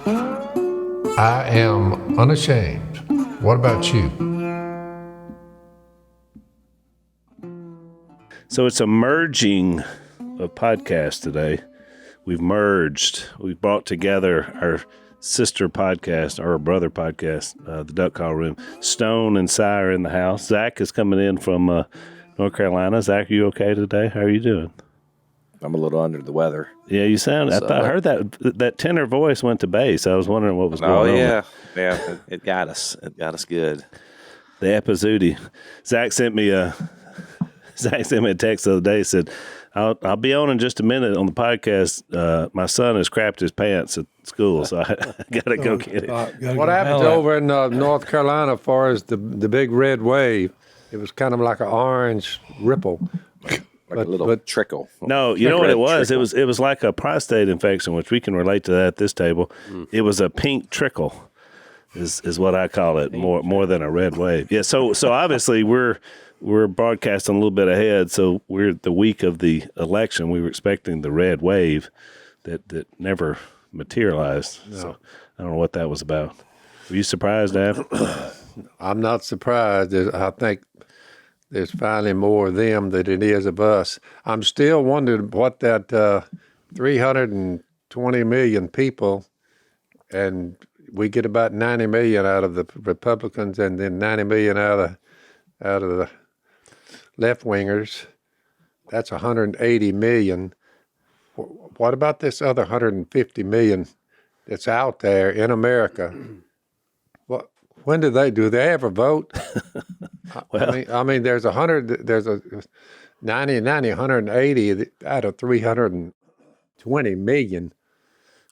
I am unashamed. What about you? So it's a merging of podcasts today. We've merged. We've brought together our sister podcast, or our brother podcast, the Duck Call Room. Stone and Si are in the house. Zach is coming in from North Carolina. Zach, are you okay today? How are you doing? I'm a little under the weather. Yeah, you sound. I heard that tenor voice went to bass. I was wondering what was going on. Oh yeah, it got us. It got us good. The Epizootie. Zach sent me a text the other day. Said, "I'll be on in just a minute on the podcast. My son has crapped his pants at school, so I gotta go get it." What happened over in North Carolina as far as the big red wave? It was kind of like an orange ripple. Like a little trickle. No, you know what it was? Trickle. It was like a prostate infection, which we can relate to that at this table. It was a pink trickle, is what I call it, more than a red wave. Yeah. So obviously we're broadcasting a little bit ahead. So we're the week of the election. We were expecting the red wave that never materialized. No. So I don't know what that was about. Were you surprised, Dad? I'm not surprised. I think there's finally more of them than it is of us. I'm still wondering what that 320 million people, and we get about 90 million out of the Republicans and then 90 million out of the left-wingers. That's 180 million. What about this other 150 million that's out there in America? When do they ever vote? Well, I mean, there's 90, 180 out of 320 million.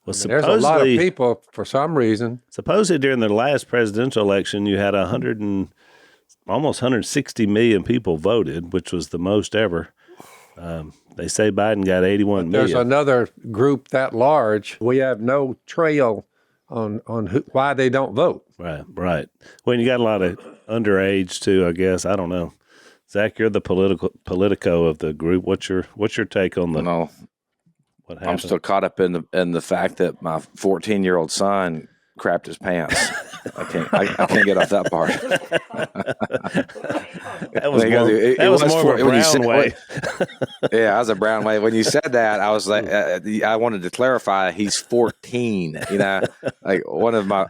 Well, there's a lot of people for some reason. Supposedly during the last presidential election, you had almost 160 million people voted, which was the most ever. They say Biden got 81 million. There's another group that large. We have no trail on why they don't vote. Right. Well, you got a lot of underage too, I guess. I don't know. Zach, you're the politico of the group. What's your take on what happened? I'm still caught up in the fact that my 14-year-old son crapped his pants. I can't get off that part. That was more of a brown way. Yeah, that was a brown way. When you said that, I was like, I wanted to clarify. He's 14. You know, like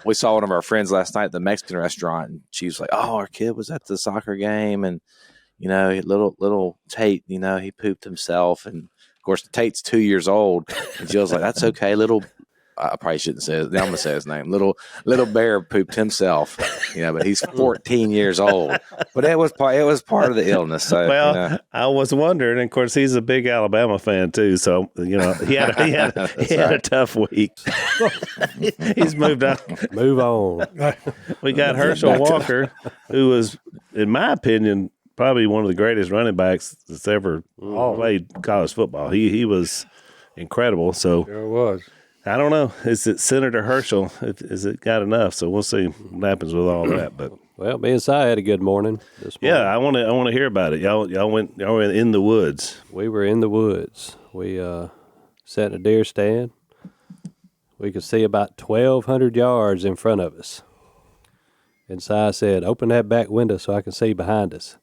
we saw one of our friends last night at the Mexican restaurant, and she was like, "Oh, our kid was at the soccer game, and you know, little Tate, you know, he pooped himself, and of course Tate's 2 years old." And Jill's like, "That's okay, little." I probably shouldn't say it. I'm going to say his name. Little Bear pooped himself, you know, but he's 14 years old. But it was part of the illness. So, well, you know. I was wondering, and of course, he's a big Alabama fan too. So, you know, he had a tough week. He's moved on. Move on. We got Herschel Walker, who was, in my opinion, probably one of the greatest running backs that's ever played college football. He was incredible. So Sure was. I don't know. Is it Senator Herschel? Is it got enough? So we'll see what happens with all that. But well, me and Si had a good morning this morning. Yeah, I want to hear about it. Y'all went in the woods. We were in the woods. We sat in a deer stand. We could see about 1,200 yards in front of us. And Si said, "Open that back window so I can see behind us."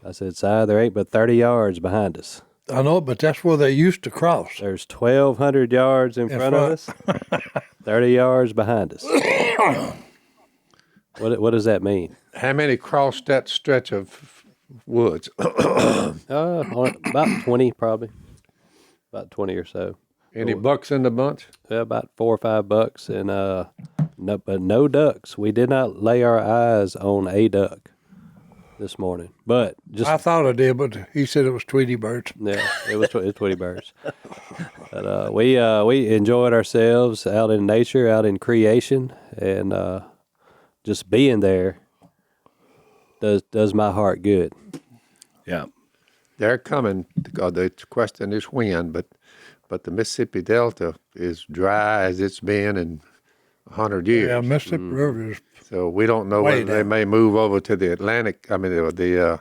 I said, "Si, there ain't but 30 yards behind us." I know, but that's where they used to cross. There's 1,200 yards in front of us, 30 yards behind us. What does that mean? How many crossed that stretch of woods? About 20, probably. About 20 or so. Any bucks in the bunch? Yeah, about 4 or 5 bucks, and no ducks. We did not lay our eyes on a duck this morning, but I thought I did, but he said it was Tweety birds. Yeah, it was Tweety birds. But we enjoyed ourselves out in nature, out in creation, and just being there does my heart good. Yeah, they're coming. The question is when, but the Mississippi Delta is dry as it's been in 100 years. Yeah, Mississippi River is. So we don't know whether they may move over to the Atlantic. I mean, the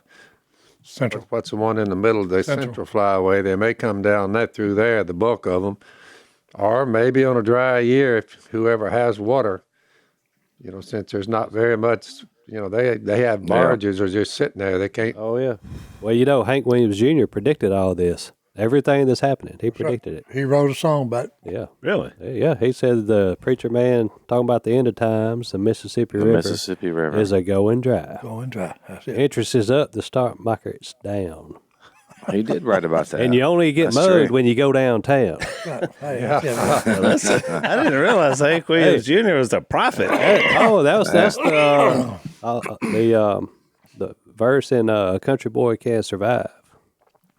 Central. What's the one in the middle? The Central Flyway. They may come down that through there, the bulk of them. Or maybe on a dry year, if whoever has water, since there's not very much, they have barges or just sitting there. They can't. Oh, yeah. Well, Hank Williams Jr. predicted all this. Everything that's happening, he predicted it. He wrote a song about it. Yeah. Really? Yeah, he said the preacher man talking about the end of times, the Mississippi River is a going dry. Going dry. That's it. Interest is up, the stock market's down. He did write about that. And you only get That's mowed true. when you go downtown. Hey, I didn't realize Hank Williams Jr. was the prophet. That's the verse in "Country Boy Can't Survive."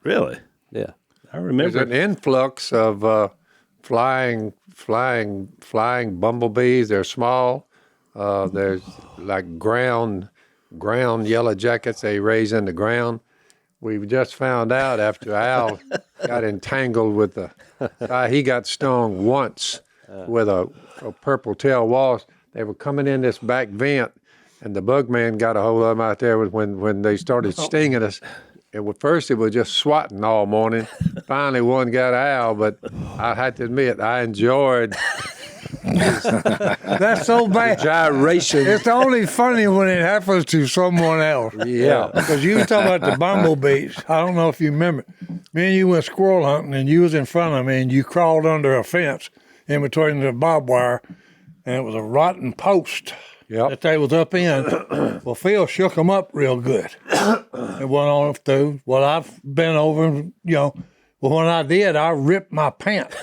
Really? Yeah. I There's remember. an influx of flying bumblebees. They're small. There's like ground yellow jackets they raise in the ground. We've just found out after Al got entangled with the guy, he got stung once with a purple tail wasp. They were coming in this back vent, and the bug man got a hold of them out there when they started stinging us. First, it was just swatting all morning. Finally, one got Al, but I had to admit, I enjoyed That's so bad. gyration. It's only funny when it happens to someone else. Yeah. Because you were talking about the bumblebees. I don't know if you remember. Me and you went squirrel hunting, and you was in front of me, and you crawled under a fence in between the barbed wire, and it was a rotten post that they was up in. Well, Phil shook them up real good. It went on through. Well, I've been over, and, well, when I did, I ripped my pants.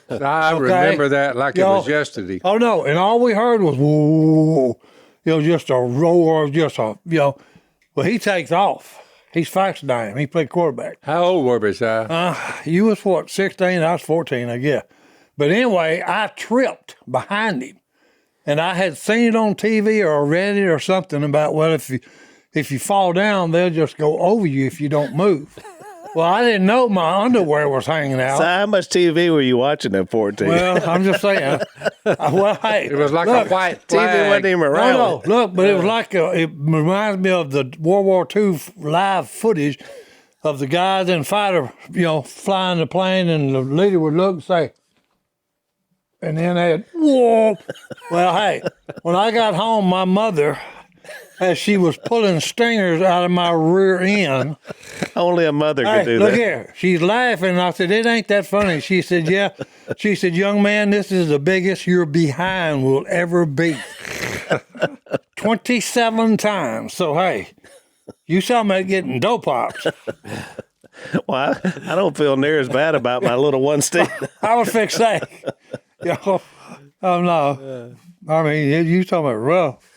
I remember that like it was yesterday. Oh, no. And all we heard was, whoa, just a roar, well, he takes off. He's fast dime. He played quarterback. How old were we, Si? You was what, 16? I was 14, I guess. But anyway, I tripped behind him. And I had seen it on TV or read it or something about, well, if you fall down, they'll just go over you if you don't move. Well, I didn't know my underwear was hanging out. So how much TV were you watching at 14? Well, I'm just saying. Well, hey, It was like a white TV wasn't flag. even around. No, look, but it was like it reminds me of the World War II live footage of the guys in fighter, flying the plane, and the leader would look and say, and then they'd, whoa. Well, hey, when I got home, my mother, as she was pulling stingers out of my rear end. Only a mother could Hey, do look that. here. She's laughing. And I said, it ain't that funny. She said, yeah. She said, young man, this is the biggest your behind will ever be. 27 times. So, hey, you saw me getting dope pops. Well, I don't feel near as bad about my little one stick. I was fixed to say. Oh, no. I mean, you talking about rough.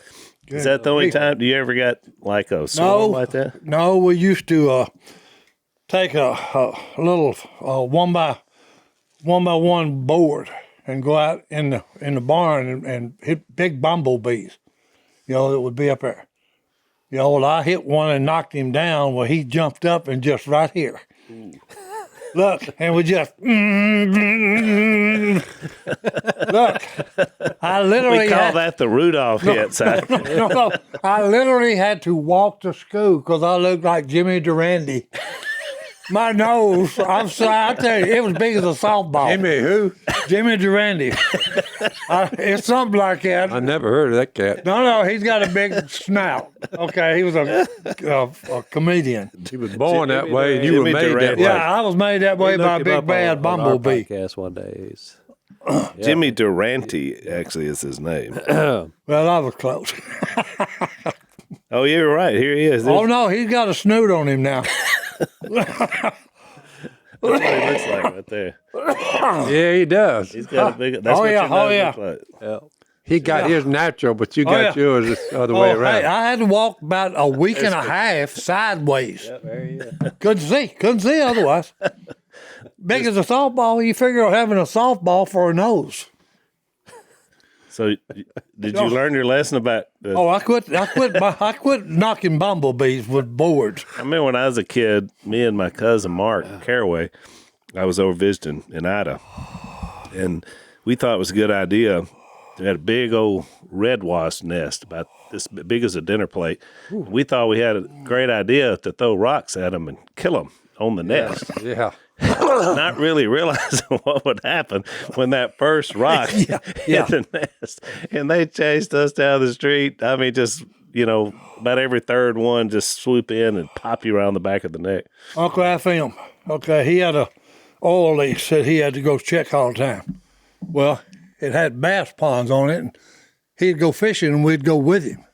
Is that the only time you ever got like a swarm like that? No, we used to take a little 1x1 board and go out in the barn and hit big bumblebees. That would be up there. Well, I hit one and knocked him down. Well, he jumped up and just right here. Look, and we just look. I literally We call that the Rudolph hit, Si. no, I literally had to walk to school because I looked like Jimmy Durante. My nose, I tell you, it was big as a softball. Jimmy who? Jimmy Durante. It's something like that. I never heard of that cat. No, he's got a big snout. Okay, he was a comedian. He was born that way, and you were Jimmy made that Durant. way. Yeah, I was made that way by a big bad on our bumblebee. podcast one day. Jimmy Durante actually is his name. Well, I was close. Oh, you're right. Here he is. Oh, no, he's got a snoot on him now. That's what he looks like right there. Yeah, he does. He's got a big. That's Oh, what yeah, your nose oh, looks like. He got his natural, but you got yeah. yours the other way around. Hey, I had to walk about a week and a half sideways. Couldn't see otherwise. Big as a softball, you figure having a softball for a nose. So, did you learn your lesson about? Oh, I quit knocking bumblebees with boards. I remember when I was a kid, me and my cousin Mark Caraway, I was over visiting in Ida, and we thought it was a good idea. We had a big old red wasp nest about this big as a dinner plate. We thought we had a great idea to throw rocks at them and kill them on the nest. Yeah. not really realizing what would happen when that first rock hit the nest. And they chased us down the street. I mean, just, about every third one just swoop in and pop you around the back of the neck. Uncle FM, okay, he had a oil leak that he had to go check all the time. Well, it had bass ponds on it, and he'd go fishing, and we'd go with him.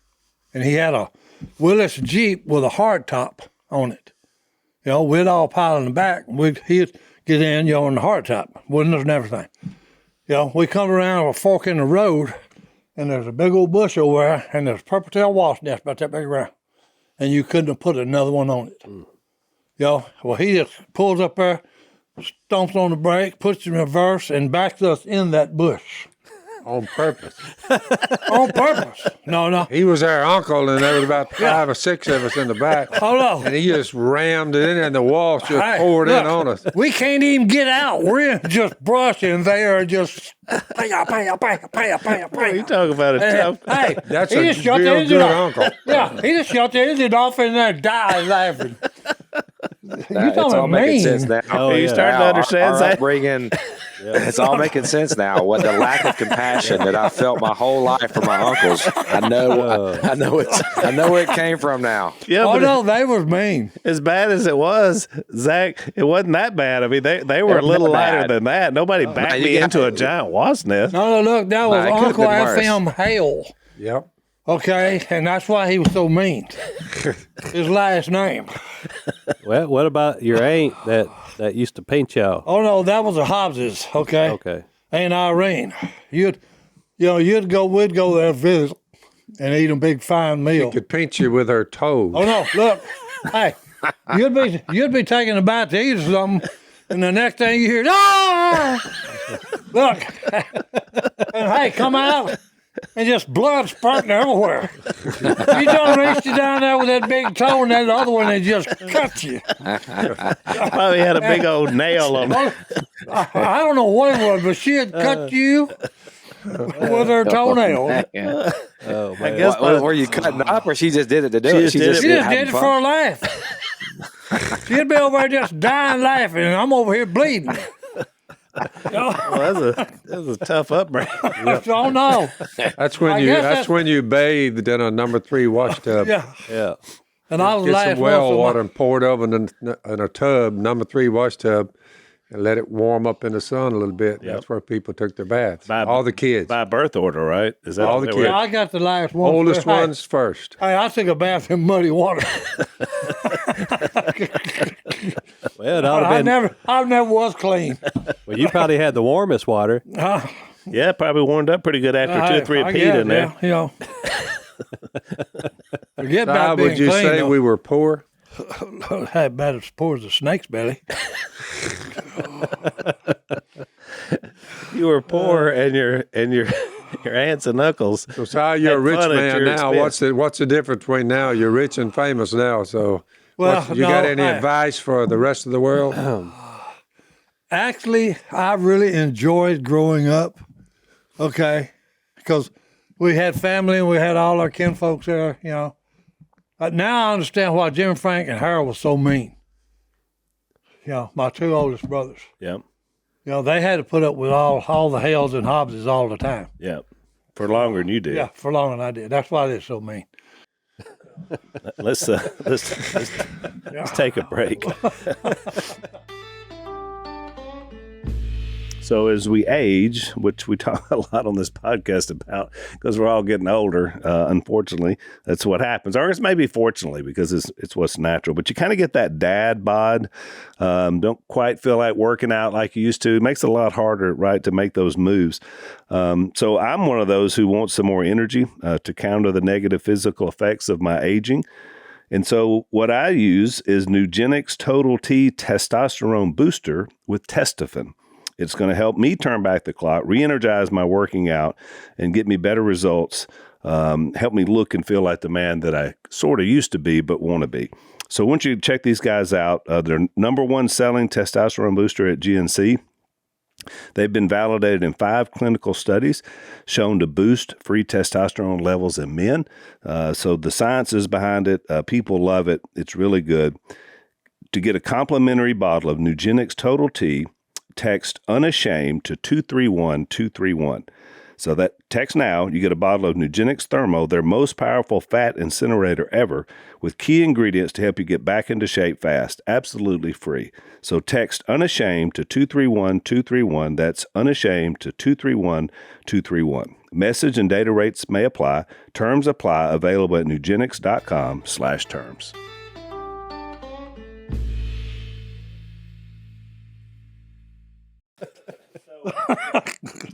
And he had a Willis Jeep with a hard top on it. We'd all pile in the back. He'd get in, on the hard top, windows and everything. We come around a fork in the road, and there's a big old bush over there, and there's a purple tail wasp nest about that big around. And you couldn't have put another one on it. Well, he just pulls up there, stomps on the brake, puts it in reverse, and backs us in that bush. On purpose. On purpose. No. He was our uncle, and there was about 5 or 6 of us in the back. Hold on. And he just rammed it in, and the wasp just poured in on us. We can't even get out. We're in just brush, and they are just pay. You talk about a tough. Hey, That's he a just shut the real engine good off. uncle. Yeah, he just shut the engine off and there died laughing. It's You all talking making mean? sense now. Oh, you starting to understand our that? upbringing, it's all making sense now. What the lack of compassion that I felt my whole life for my uncles. I know where it came from now. Yeah, Oh but no, they was mean. as bad as it was, Zach, it wasn't that bad. I mean, they were a little not lighter bad. than that. Nobody backed you me got- into a giant wasp nest. No, look, that was it could've Uncle been worse. FM Hale. Yep. Okay, and that's why he was so mean. His last name. Well, what about your aunt that used to paint y'all? Oh no, that was the Hobbses. Okay. Okay. Aunt Irene. We'd go there visit and eat a big fine meal. Could pinch you with her toes. Oh no, look, hey, you'd be taking a bite to eat or something, and the next thing you hear, look, and hey, come out. And just blood spurting everywhere. You don't reach you down there with that big toe and that other one, and just cut you. Probably had a big old nail on it. I don't know what it was, but she had cut you with her toenail. Oh I man. guess Were you cutting up, or she just did it to do She it? just did it. She just having did it fun? for a laugh. She'd be over there just dying laughing, and I'm over here bleeding. well, that's a tough upbringing. Oh no. That's when I you. guess That's that's- when you bathed in a number 3 wash tub. Yeah. Yeah. And I was Get last some well one, so water and pour it over in a tub, number 3 wash tub, and let it warm up in the sun a little bit. That's where people took their baths. All the kids. By birth order, right? Is that All the that kids. Yeah, I got the last one. Oldest Hey, ones first. Hey, I took a bath in muddy water. Well, it ought to been. I never was clean. Well, you probably had the warmest water. Yeah, probably warmed up pretty good after 2 or 3 I peat guess, in there. Yeah, Forget So about how being would you clean. say though. we were poor? Had about as poor as a snake's belly. You were poor, and your aunts and uncles. So how you're a Had rich fun at man your now? expense. What's the difference between now? You're rich and famous now. So, Well, you got no, any I- advice for the rest of the world? Actually, I really enjoyed growing up. Okay, because we had family and we had all our kinfolks there. Now I understand why Jim Frank and Harold was so mean. My 2 oldest brothers. Yep. They had to put up with all the Hales and Hobbses all the time. Yep. For longer than you did. Yeah, for longer than I did. That's why they're so mean. Let's take a break. So as we age, which we talk a lot on this podcast about, because we're all getting older, unfortunately, that's what happens. Or it's maybe fortunately, because it's what's natural. But you kind of get that dad bod. Don't quite feel like working out like you used to. It makes it a lot harder, right, to make those moves. So I'm one of those who wants some more energy to counter the negative physical effects of my aging. And so what I use is Nugenix Total T testosterone booster with Testofen. It's going to help me turn back the clock, re-energize my working out, and get me better results, help me look and feel like the man that I sort of used to be but want to be. So I want you to check these guys out. They're number 1 selling testosterone booster at GNC. They've been validated in 5 clinical studies, shown to boost free testosterone levels in men. So the science is behind it. People love it. It's really good. to get a complimentary bottle of Nugenix Total T, text Unashamed to 231-231. So that text now, you get a bottle of Nugenix Thermo, their most powerful fat incinerator ever, with key ingredients to help you get back into shape fast. Absolutely free. So text Unashamed to 231-231. That's Unashamed to 231-231. Message and data rates may apply. Terms apply. Available at nugenix.com/terms.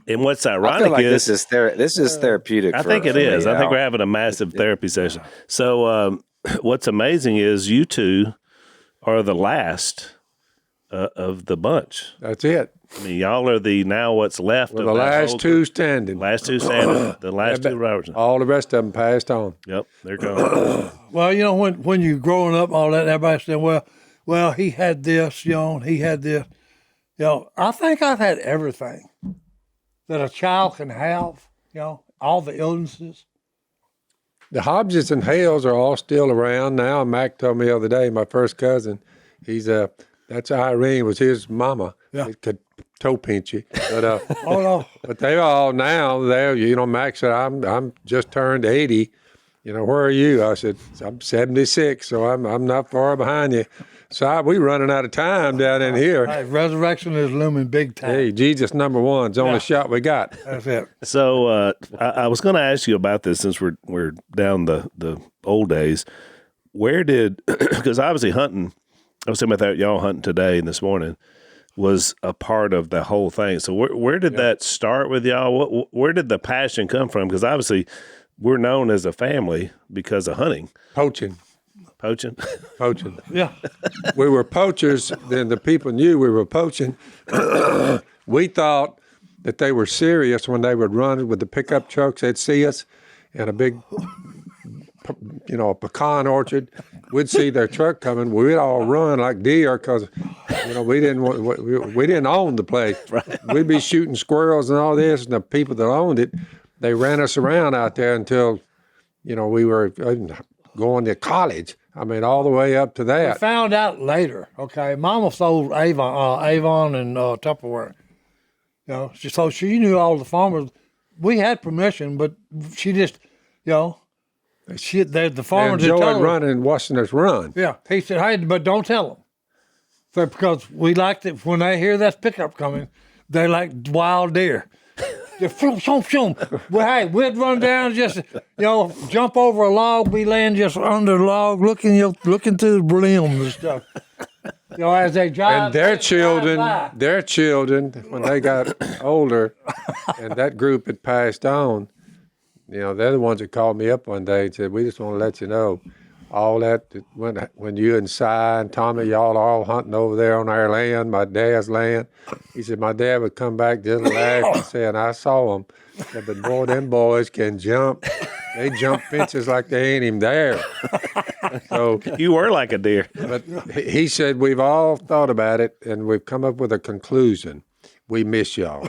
And what's I ironic feel like is this is therapeutic. I for- think it for me, is. I think Al. we're having a massive therapy session. So what's amazing is you two are the last of the bunch. That's it. I mean, y'all are now what's left We're of the that last whole two group. standing. Last two standing. The last two Robertson. All the rest of them passed on. Yep, they're gone. Well, when you're growing up, all that, everybody said, well, he had this, he had this. I think I've had everything that a child can have, all the illnesses. The Hobbses and Hales are all still around now. Mac told me the other day, my first cousin, that's Irene, was his mama. Yeah. It could toe pinch you. But, Oh, no. but they all now, Mac said, I'm just turned 80. Where are you? I said, I'm 76, so I'm not far behind you. So we running out of time down in here. Hey, resurrection is looming big time. Hey, Jesus number one's the only shot we got. That's it. So I was going to ask you about this since we're down the old days. Where did, because obviously hunting, I was thinking about that, y'all hunting today and this morning, was a part of the whole thing. So where did that start with y'all? Where did the passion come from? Because obviously we're known as a family because of hunting. Poaching. Poaching? Poaching. Yeah. We were poachers, then the people knew we were poaching. We thought that they were serious when they would run with the pickup trucks. They'd see us in a big, pecan orchard. We'd see their truck coming. We'd all run like deer because, we didn't own the place. Right. We'd be shooting squirrels and all this, and the people that owned it, they ran us around out there until, we were going to college. I mean, all the way up to We that. found out later, okay, Mama sold Avon and Tupperware. So she knew all the farmers. We had permission, but she just, the farmers had And Joe told had her. run and watching us run. Yeah, he said, hey, but don't tell them. So, because we liked it, when they hear that pickup coming, they like wild deer. Just floom, floom, floom. Well, hey, we'd run down, just, jump over a log, be laying just under the log, looking through the limbs and stuff. As they drive. And their they drive by. children, when they got older, and that group had passed on, they're the ones that called me up one day and said, we just want to let you know, all that, when you and Si and Tommy, y'all are all hunting over there on our land, my dad's land. He said, my dad would come back just laugh and say, and I saw them. Said, but boy, them boys can jump. They jump fences like they ain't even there. So You were like a deer. but he said, we've all thought about it, and we've come up with a conclusion. We miss y'all.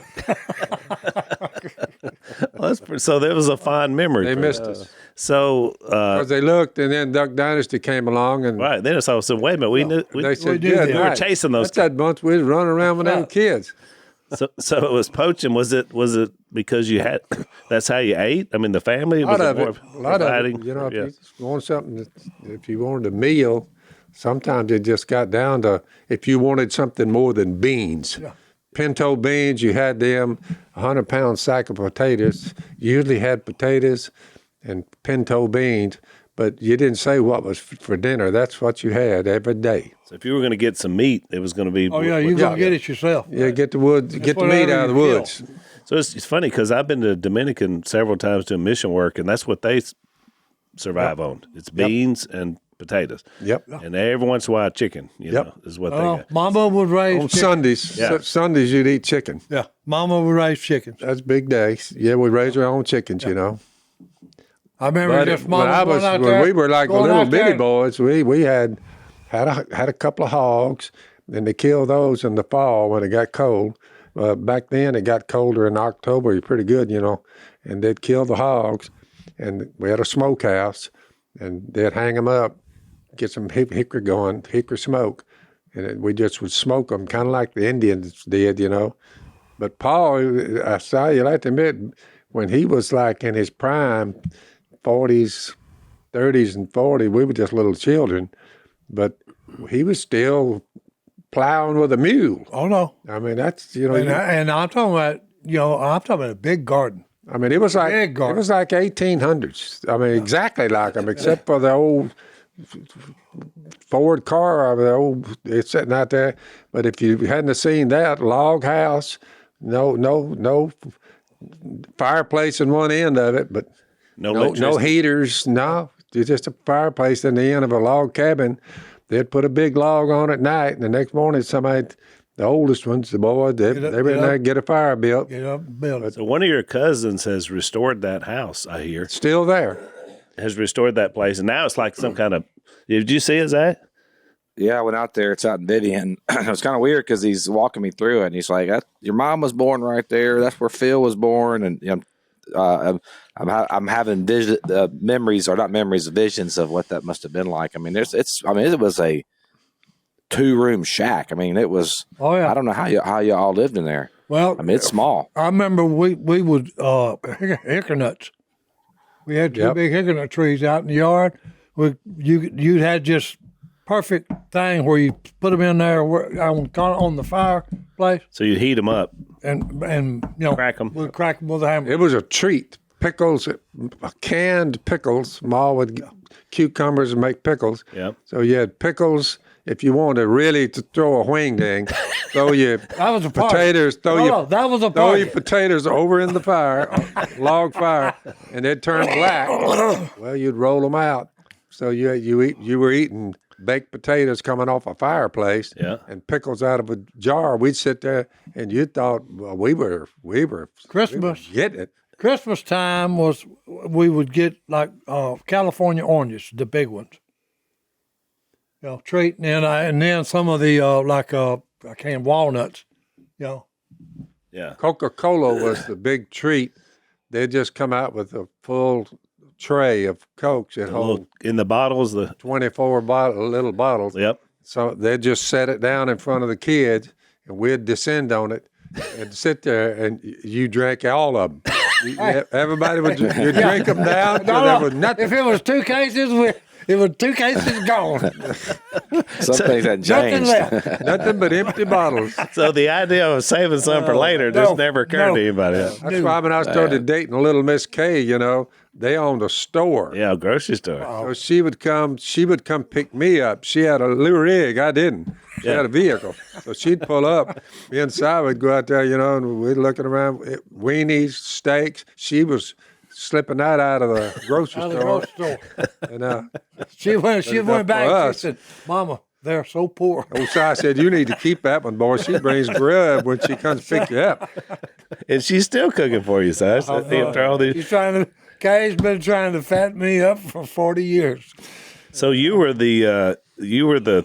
So there was a fond memory. They for missed you. us. So, Because they looked, and then Duck Dynasty came along, and right, then it's all so wait a minute, we knew they said, do yeah, that. we were right. chasing those. That's that bunch we was running around when they were kids. So it was poaching. Was it because you had? That's how you ate. I mean, the family. A lot of it. of A lot of providing? it. If Yeah. you just want something, if you wanted a meal, sometimes it just got down to if you wanted something more than beans. Yeah. Pinto beans, you had them, 100-pound sack of potatoes. You usually had potatoes and pinto beans, but you didn't say what was for dinner. That's what you had every day. So if you were going to get some meat, it was going to be. Oh, yeah, you're going to get it yourself. Yeah, get the meat out of the whatever you woods. So it's funny because I've been to Dominican several times doing mission work, and that's what they survive on. It's beans and potatoes. Yep. And every once in a while, chicken. You know, is what they got. Mama would raise On chickens. Sundays, Yeah. Sundays you'd eat chicken. Yeah, Mama would raise chickens. That's big days. Yeah, we raise our own chickens, I remember But just when Mama going out when there. we were like going little out there bitty and- boys, we had a couple of hogs, and they killed those in the fall when it got cold. Back then, it got colder in October. You're pretty good, and they'd kill the hogs, and we had a smokehouse, and they'd hang them up, get some hickory going, hickory smoke. we just would smoke them, kind of like the Indians did, you know. But Paul, I saw you like to admit, when he was like in his prime, 40s, 30s, and 40s, we were just little children, but he was still plowing with a mule. Oh no! I mean, that's And I'm talking about I'm talking about a big garden. I mean, it was like Big garden. 1800s. I mean, exactly like them, except for the old Ford car, it's sitting out there. But if you hadn't seen that log house, no fireplace in one end of it, but no heaters, it's just a fireplace in the end of a log cabin. They'd put a big log on at night, and the next morning somebody, the oldest ones, the boys, they went in there and get a fire built. Get up and build it. So one of your cousins has restored that house, I hear. Still there. Has restored that place, and now it's like some kind of. Did you see it, Zach? Yeah, I went out there. It's out in Vivian. It was kind of weird because he's walking me through it, and he's like, "Your mom was born right there. That's where Phil was born." And I'm having memories, or not memories, visions of what that must have been like. I mean, it was a 2-room shack. I mean, it was. Oh yeah. I don't know how you all lived in there. Well, I mean, it's small. I remember we would hickory nuts. We had two big hickory nut trees out in the yard. You had just perfect thing where you put them in there on the fireplace. So you heat them up, and crack them. We'd crack them with a hammer. It was a treat. Pickles, canned pickles. Ma would cucumbers and make pickles. Yep. So you had pickles. If you wanted really to throw a wing ding, throw your That was a party. potatoes. That was a Throw party. your potatoes over in the fire, log fire, and they'd turn black. Well, you'd roll them out. So you were eating baked potatoes coming off a fireplace, and pickles out of a jar. We'd sit there, and you thought, well, we were Christmas. getting it. Christmas time we would get like California oranges, the big ones. Treat, and then some of the walnuts. Yeah. Coca-Cola was the big treat. They'd just come out with a full tray of Cokes at home. In the bottles, 24 little bottles. Yep. So they'd just set it down in front of the kids, and we'd descend on it and sit there, and you drank all of them. Everybody would you drink them down. There was nothing. If it was 2 cases, it was 2 cases gone. Some things hadn't Nothing changed. left. Nothing but empty bottles. So the idea of saving some for later just never occurred to anybody. That's why when I started dating little Miss Kay, they owned a store. Yeah, a grocery store. So she would come pick me up. She had a little rig, I didn't. She had a vehicle. So she'd pull up. Me and Si would go out there, and we'd looking around, weenies, steaks. She was slipping that out of the grocery store. And She went back for and she said, "Mama, they're so poor." old Si said, "You need to keep that one, boy. She brings grub when she comes pick you up." And she's still cooking for you, Sash. Kay's been trying to fatten me up for 40 years. So you were the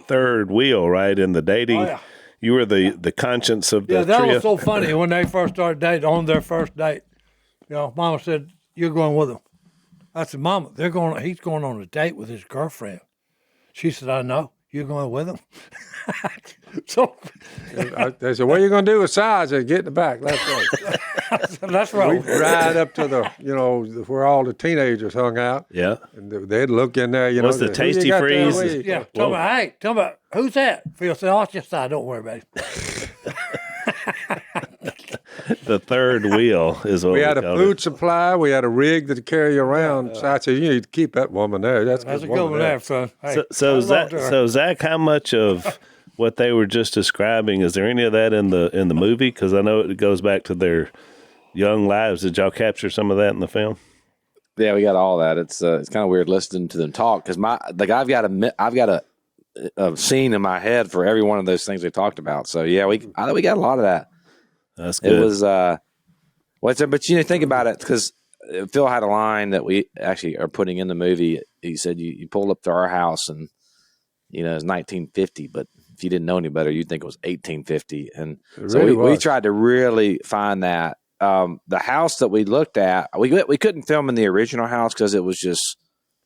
third wheel, right, in the dating. Oh, yeah. You were the conscience of the Yeah, that trio. was so funny when they first started dating, on their first date. Mama said, "You're going with him." I said, "Mama, he's going on a date with his girlfriend." She said, "I know. You're going with him." So They said, "What are you going to do with Si?" I said, "Get in the back. Let's go." that's right. We'd ride up to the, where all the teenagers hung out. Yeah. And they'd look in there, What's the "Who you Tasty got there Freeze?" with you?" Yeah, tell me, who's that? Phil said, "Oh, it's just I. Don't worry about it." The third wheel is what We had a called food it. supply. We had a rig to carry you around. So I said, "You need to keep that woman there. That's That's a good good woman one there, son. Hey, So I loved her. Zach, how much of what they were just describing, is there any of that in the movie? Because I know it goes back to their young lives. Did y'all capture some of that in the film? Yeah, we got all that. It's kind of weird listening to them talk because I've got a scene in my head for every one of those things they talked about. So yeah, we got a lot of that. That's good. It was but think about it, because Phil had a line that we actually are putting in the movie. He said, "You pulled up to our house and it's 1950, but if you didn't know any better, you'd think it was 1850." And so we tried to really find that. The house that we looked at, we couldn't film in the original house because it was just,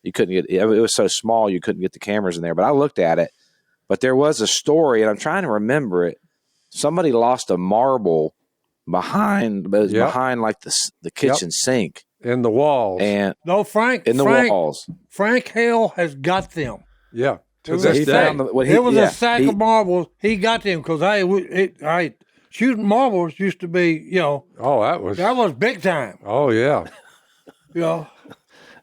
you couldn't get, it was so small you couldn't get the cameras in there. But I looked at it, But there was a story, and I'm trying to remember it. Somebody lost a marble behind like the kitchen sink in the walls. and No, Frank. in the walls. Frank Hale has got them. Yeah. To was- this He day. found the, what he, It was yeah, a sack he- of marbles. He got them because shooting marbles used to be, Oh, that was big time. oh, yeah. You know,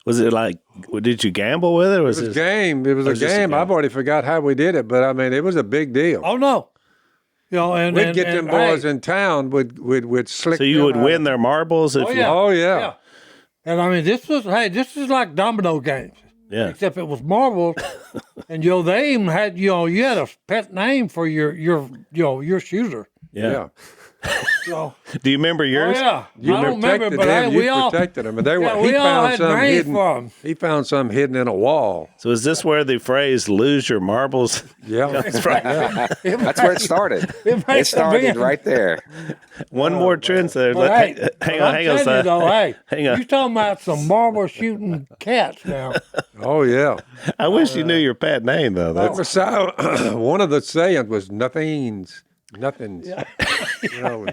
Was it like? Did you gamble with it? Or It was a game. It was a was just a game. game? I've already forgot how we did it, but I mean, it was a big deal. oh no, and We'd get them boys hey, in town. We'd slick. So you them would out. win their marbles if Oh, you. yeah. Oh yeah. And I mean, this is like domino games, Yeah. except it was marbles, and they even had you had a pet name for your shooter. Yeah. So, Do you remember oh yours? yeah, You I don't remember, protected but them. we You all protected them, and they were. yeah, He we all found had some names hidden. for 'em. He found some hidden in a wall. So is this where the phrase "lose your marbles"? Yeah. That's right. that's where it started. It It started been. right there. One more trend there. But hey, Hang I'm on, telling you son. though, hey, Hang on. you talking about some marble shooting cats now? Oh yeah. I wish you knew your pet name though. That That's was how, one of the sayings was nothings. Nothings.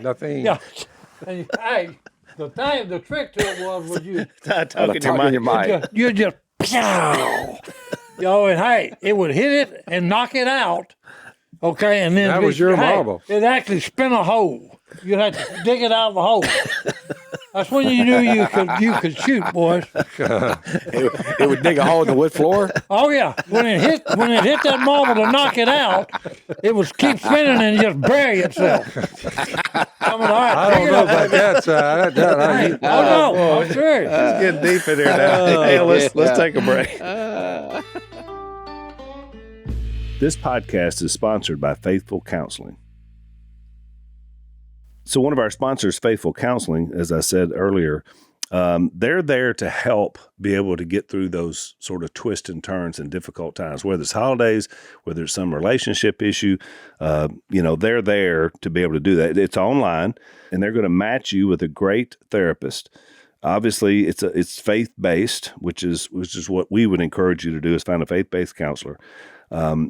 Nothing. Yeah. And, hey, the trick to it was you talking Talk in your mind. you just pow, and hey, it would hit it and knock it out. Okay, and then That was your marble. It actually spin a hole. You had to dig it out of the hole. That's when you knew you could shoot, boys. It would dig a hole in the wood floor. Oh yeah, when it hit that marble to knock it out, it would keep spinning and just bury itself. Coming all right, I don't know about that side. Oh no, I'm serious. It's getting deep in here now. Hey, let's take a break. This podcast is sponsored by Faithful Counseling. So one of our sponsors, Faithful Counseling, as I said earlier, they're there to help be able to get through those sort of twists and turns and difficult times, whether it's holidays, whether it's some relationship issue, they're there to be able to do that. It's online, and they're going to match you with a great therapist. Obviously, it's faith-based, which is what we would encourage you to do, is find a faith-based counselor.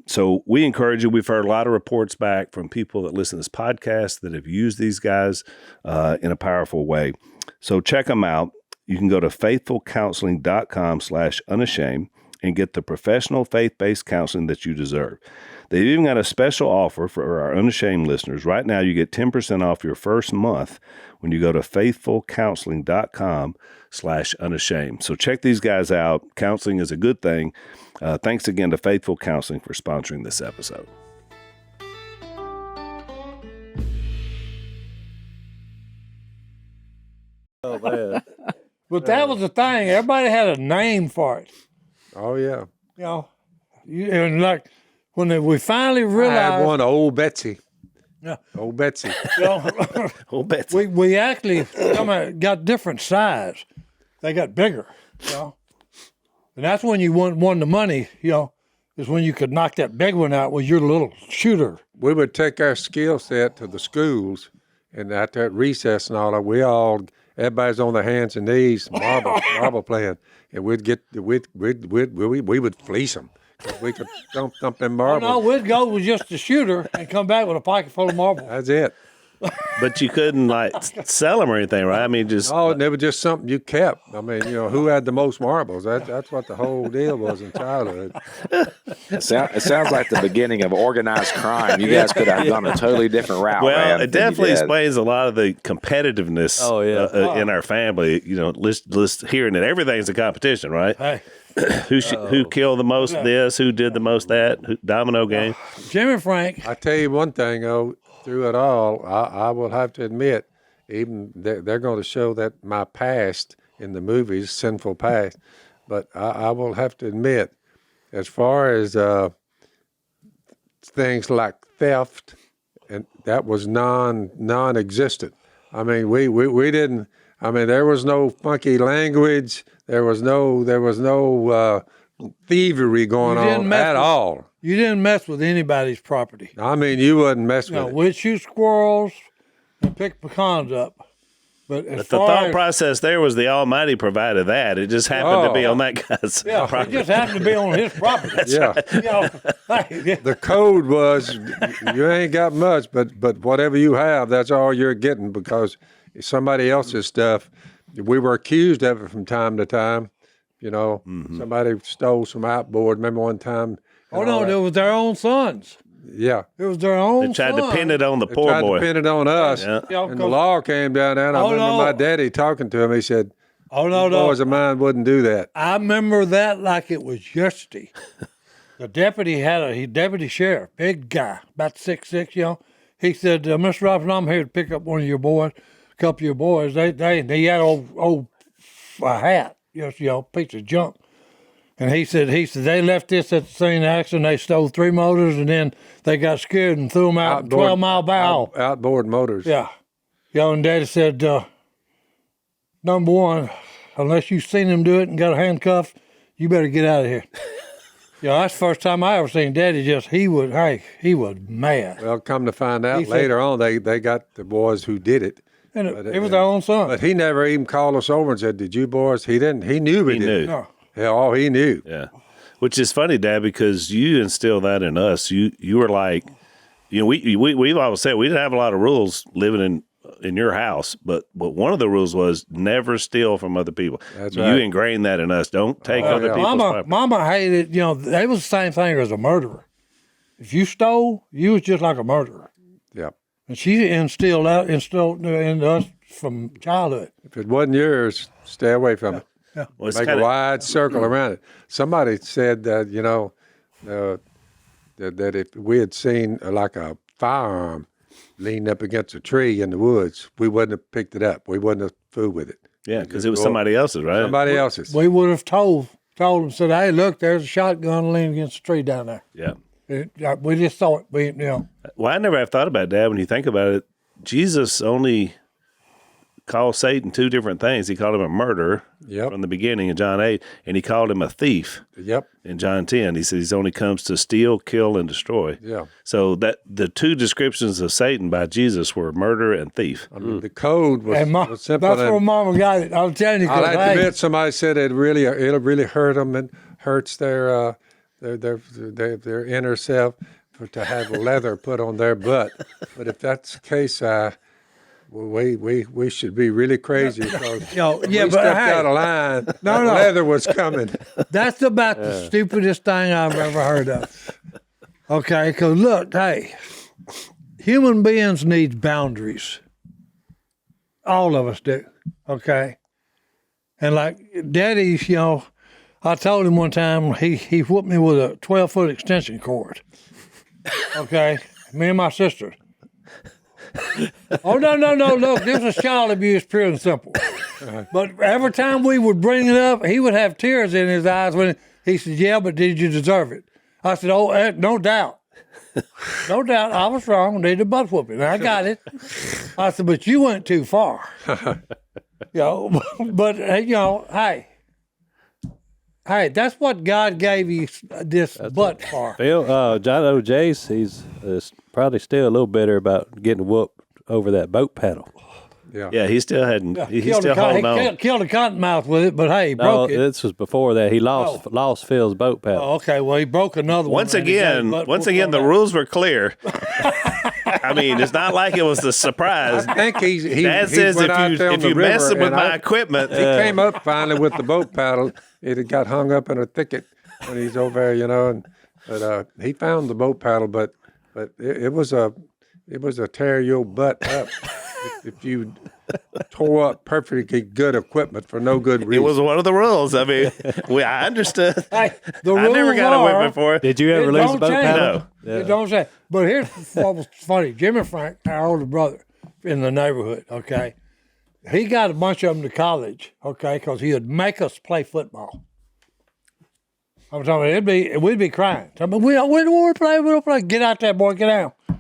So we encourage you. We've heard a lot of reports back from people that listen to this podcast that have used these guys in a powerful way. So check them out. You can go to faithfulcounseling.com/unashamed and get the professional faith-based counseling that you deserve. They've even got a special offer for our Unashamed listeners. Right now, you get 10% off your first month when you go to faithfulcounseling.com/unashamed. So check these guys out. Counseling is a good thing. Thanks again to Faithful Counseling for sponsoring this episode. Oh man. But that was the thing. Everybody had a name for it. Oh yeah. And like when we finally I realized, had one, old Betsy. Yeah. Old Betsy. Oh, Betsy. we actually got different size. They got bigger, and that's when you won the money. Is when you could knock that big one out with your little shooter. We would take our skill set to the schools, and after recess and all that, everybody's on their hands and knees, marble playing, and we would fleece them. We could dump them marbles. No, we'd go with just the shooter and come back with a pocket full of marbles. That's it. But you couldn't sell them or anything, right? I mean, just Oh, and it was just something you kept. I mean, who had the most marbles? That's what the whole deal was in childhood. It sounds like the beginning of organized crime. You guys could have gone a totally different route. well, man, it than you definitely did. explains a lot of the competitiveness. Oh, yeah. In our family. List hearing that everything's a competition, right? Hey, Who killed the most this? Who did the most that? Domino game. Jimmy Frank. I tell you one thing, though, through it all, I will have to admit, even they're going to show that my past in the movies, sinful past, but I will have to admit, as far as things like theft, and that was non-existent. I mean, we didn't. I mean, there was no funky language. There was no thievery going on at all. You didn't mess with anybody's property. I mean, you wouldn't mess with it. We'd shoot squirrels and pick pecans up. But as But the far thought as, process there was the Almighty provided that. It just happened to be on that guy's yeah, property. it just happened to be on his property. Yeah. You know, hey, The code was you ain't got much, but whatever you have, that's all you're getting because it's somebody else's stuff. We were accused of it from time to time. You know, somebody stole some outboard. Remember one time? oh no, it was their own sons. Yeah. It was their own. They tried to sons. pin it on the They poor tried boy. to pin it on us. Yeah. Yeah, And the 'cause- law came down there. And I Oh, remember no. my daddy talking to him. He said, Oh no, no. boys of mine wouldn't do that. I remember that like it was yesterday. The deputy had a deputy sheriff, big guy, about 6'6", you know. He said, Mr. Robinson, I'm here to pick up one of your boys, a couple of your boys. They had old a hat, just, you know, piece of junk. And he said they left this at the scene of the accident. They stole 3 motors, and then they got scared and threw them out in 12-mile bow. Outboard motors. Yeah. You know, and Daddy said, number one, unless you've seen him do it and got a handcuff, you better get out of here. You know, that's the first time I ever seen Daddy he was mad. Well, come to find out He said- later on, they got the boys who did it. And it was their own son. But he never even called us over and said, "Did you boys?" He didn't. He knew we He did. knew. No. Yeah, all he knew. Yeah, which is funny, Dad, because you instilled that in us. You were like, you know, we've always said we didn't have a lot of rules living in your house, but one of the rules was never steal from other people. That's You right. ingrained that in us. Don't take other yeah. people's property. Mama hated, you know, they was the same thing as a murderer. If you stole, you was just like a murderer. Yeah. And she instilled in us from childhood. If it wasn't yours, stay away from it. Well, it's Make kinda- a wide circle around it. Somebody said that that if we had seen like a firearm leaned up against a tree in the woods, we wouldn't have picked it up. We wouldn't have fooled with it. yeah, because it was somebody else's, right? Somebody else's. We would have told them, said, hey, look, there's a shotgun leaning against a tree down there. Yeah. We just saw it. We, you know, Well, I never have thought about it, Dad. When you think about it, Jesus only called Satan 2 different things. He called him a murderer Yep. from the beginning in John 8, and he called him a thief Yep. in John 10. He says he only comes to steal, kill, and destroy. Yeah. So that the 2 descriptions of Satan by Jesus were murder and thief. I mean, the code was, and was simple. that's and where Mama got it. I'm telling you, I 'cause, like to hey, admit somebody said it'll really hurt them and hurts their inner self to have leather put on their butt. But if that's the case, we should be really crazy because Yo, if yeah, we but stepped hey, out of line. No, no. Leather was coming. that's about the stupidest thing I've ever heard of. Okay, because look, hey, human beings need boundaries. All of us do. Okay, and like Daddy's, you know, I told him one time he whooped me with a 12-foot extension cord. Okay, me and my sister. Oh no! Look, this was child abuse, pure and simple. But every time we would bring it up, he would have tears in his eyes when he said, "Yeah, but did you deserve it?" I said, "Oh, no doubt, no doubt. I was wrong. Needed a butt whooping. I got it." I said, "But you went too far." You know, but you know, hey, that's what God gave you this butt for. Phil, John O. Jase, he's probably still a little bitter about getting whooped over that boat paddle. Yeah. Yeah, he still hadn't. He's Killed still a con- holding he on. killed a cottonmouth with it, but hey, he No, broke it. this was before that. He lost Phil's boat paddle. Oh, okay, well, he broke another one. Once and he got his again, butt whooped on the that. rules were clear. I mean, it's not like it was a surprise. I think he Dad he says went out there on if the you river messing with and my equipment, he came up finally with the boat paddle. It had got hung up in a thicket when he's over there, you know. But he found the boat paddle, but it was a tear your butt up if you tore up perfectly good equipment for no good it reason. was one of the rules. I mean, I understood. Hey, the I never rules got a are- whipping for it. Did you ever It lose a don't boat change. paddle? No. It don't say. But here's what was funny. Jimmy Frank, our older brother in the neighborhood, okay, he got a bunch of them to college, okay, because he would make us play football. I'm talking, we'd be crying. I mean, we don't want to play. We don't play. Get out there, boy. Get down. You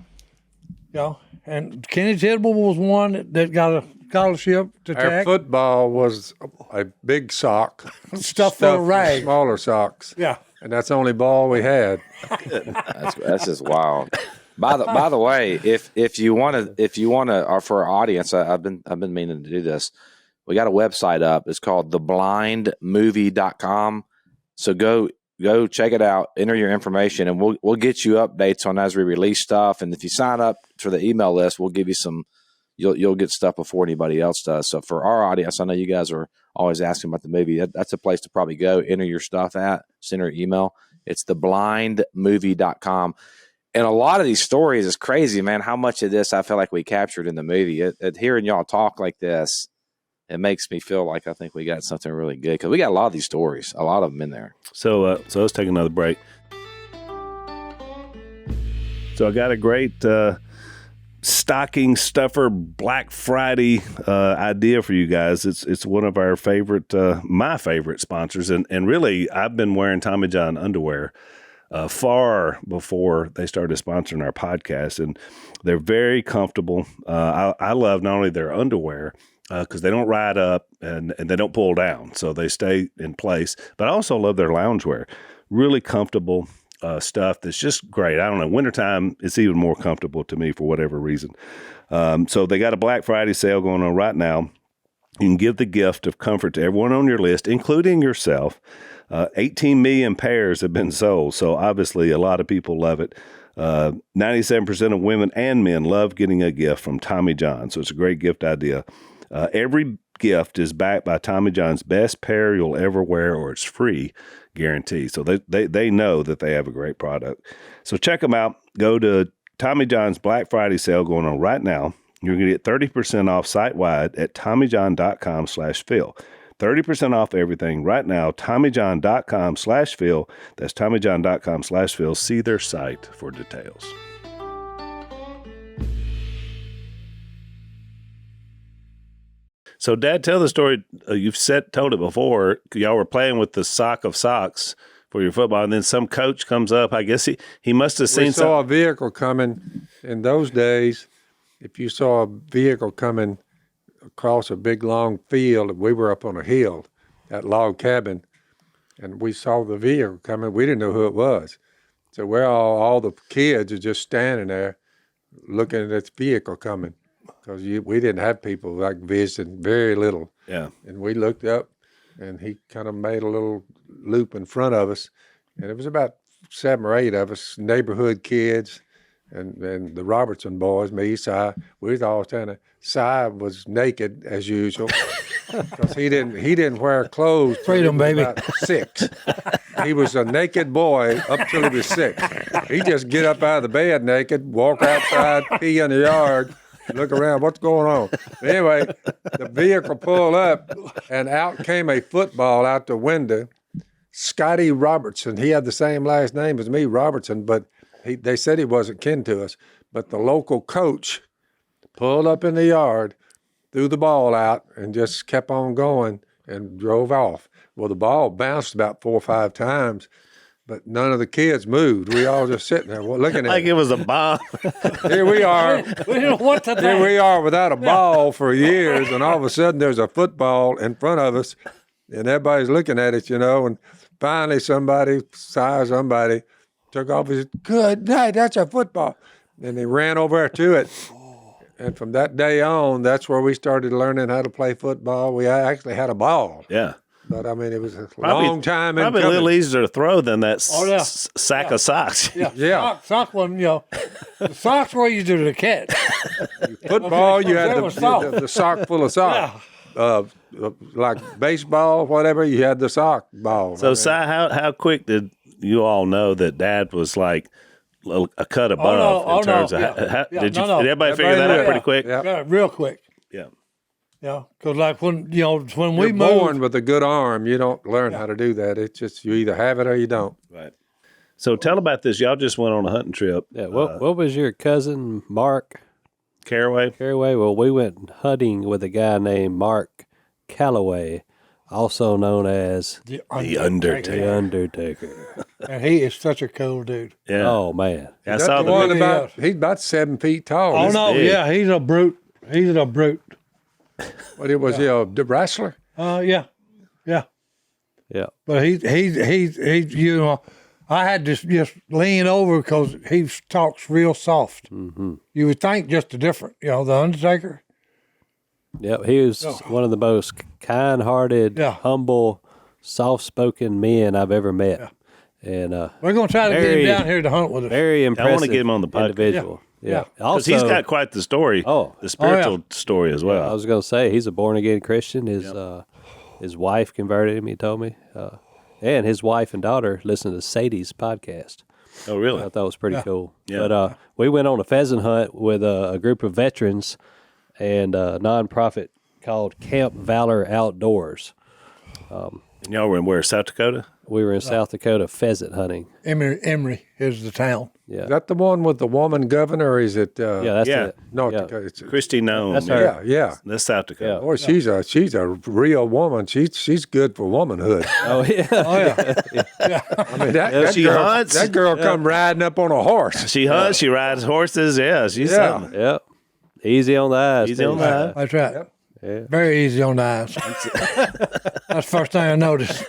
know, and Kenny Tidwell was one that got a scholarship to Our tag. football was a big sock, Stuffed full of with rags. smaller socks. Yeah. And that's the only ball we had. That's just wild. By the way, if you want to, or for our audience, I've been meaning to do this. We got a website up. It's called theblindmovie.com. So go check it out. Enter your information, and we'll get you updates on as we release stuff. And if you sign up for the email list, we'll give you some. You'll get stuff before anybody else does. So for our audience, I know you guys are always asking about the movie. That's a place to probably go. Enter your stuff at. Send your email. It's theblindmovie.com. And a lot of these stories is crazy, man. How much of this I feel like we captured in the movie. Hearing y'all talk like this, it makes me feel like I think we got something really good because we got a lot of these stories, a lot of them in there. So let's take another break. So I got a great stocking stuffer Black Friday idea for you guys. It's one of our favorite, my favorite sponsors, and really I've been wearing Tommy John underwear far before they started sponsoring our podcast, and they're very comfortable. I love not only their underwear, because they don't ride up and they don't pull down, so they stay in place. But I also love their loungewear. Really comfortable stuff that's just great. I don't know. Wintertime, it's even more comfortable to me for whatever reason. So they got a Black Friday sale going on right now. You can give the gift of comfort to everyone on your list, including yourself. 18 million pairs have been sold, so obviously a lot of people love it. 97% of women and men love getting a gift from Tommy John, so it's a great gift idea. Every gift is backed by Tommy John's best pair you'll ever wear, or it's free guarantee. So they know that they have a great product. So check them out. Go to Tommy John's Black Friday sale going on right now. You're going to get 30% off site-wide at TommyJohn.com/Phil. 30% off everything right now, TommyJohn.com/Phil. That's TommyJohn.com/Phil. See their site for details. So, Dad, tell the story. You've told it before. Y'all were playing with the sock of socks for your football, and then some coach comes up. I guess he must have seen We saw a vehicle coming. In those days, if you saw a vehicle coming across a big, long field, we were up on a hill, that log cabin, and we saw the vehicle coming. We didn't know who it was. So we're all the kids are just standing there looking at this vehicle coming. Because we didn't have people like visiting, very little. Yeah. And we looked up, and he kind of made a little loop in front of us. And it was about 7 or 8 of us, neighborhood kids, and the Robertson boys, me, Si. We was all standing. Si was naked, as usual, because he didn't wear clothes. Freedom, baby. About 6. He was a naked boy up till he was 6. He just get up out of the bed naked, walk outside, pee in the yard, look around, what's going on? Anyway, the vehicle pulled up, and out came a football out the window. Scotty Robertson, he had the same last name as me, Robertson, but they said he wasn't kin to us. But the local coach pulled up in the yard, threw the ball out, and just kept on going and drove off. Well, the ball bounced about 4 or 5 times, but none of the kids moved. We all just sitting there looking at like it was a bomb. Here we are. We didn't know what to Here think. we are without a ball for years, and all of a sudden there's a football in front of us, and everybody's looking at it, and finally somebody took off his, good night, that's a football. And they ran over to it. And from that day on, that's where we started learning how to play football. We actually had a ball. Yeah. But, I mean, it was a long time in Probably a coming. little easier to throw than that yeah. sack of socks. Yeah. Sock one, the socks were easier to catch. Football, you had They were soft. the sock full of sock. Like baseball, whatever, you had the sock ball. So, Si, how quick did you all know that Dad was like a cut above in terms of did everybody figure that out pretty quick? Yeah. Yeah, real quick. Yeah. Yeah, because like when we You're moved, born with a good arm. You don't learn how to do that. It's just you either have it or you don't. Right. So tell about this. Y'all just went on a hunting trip. Yeah. What was your cousin Mark Caraway? Caraway? Well, we went hunting with a guy named Mark Calloway, also known as the The Undertaker. the Undertaker. and he is such a cool dude. Yeah. Oh man. I That's saw the the one video. he's about 7 feet tall. Oh no, big. yeah, he's a brute. He's a brute. What it was, the wrestler? Yeah. Yeah. But he's I had to just lean over because he talks real soft. Mm-hmm. You would think just a different, the Undertaker. Yep, he was one of the most kind-hearted, Yeah. humble, soft-spoken men I've ever met. Yeah. And We're going to try to get Very- him down here to hunt with us. very impressive. I wanna get him on the podcast. individual. Yeah. Because Also, he's got quite the story. The spiritual story as well. I was going to say he's a born-again Christian. His wife converted him. He told me, and his wife and daughter listen to Sadie's podcast. Oh, really? I thought it was pretty cool. Yeah. But we went on a pheasant hunt with a group of veterans and a nonprofit called Camp Valor Outdoors. And y'all were in where, South Dakota? We were in South Dakota pheasant hunting. Emory is the town. Yeah, Is that the one with the woman governor? Or is it? yeah, that's yeah. it. North yeah. Dakota. It's, Christy Nome. That's her. yeah. That's South Dakota. Yeah. Boy, she's a real woman. She's good for womanhood. Oh yeah, Oh, yeah. I mean, that she girl, hunts. That girl come riding up on a horse. She hunts, she rides horses. Yeah, she's Yeah. something. yep. Easy on the eyes. Easy too. on the eye. That's right. Yep. Yeah. Very easy on the eyes. That's the first thing I noticed.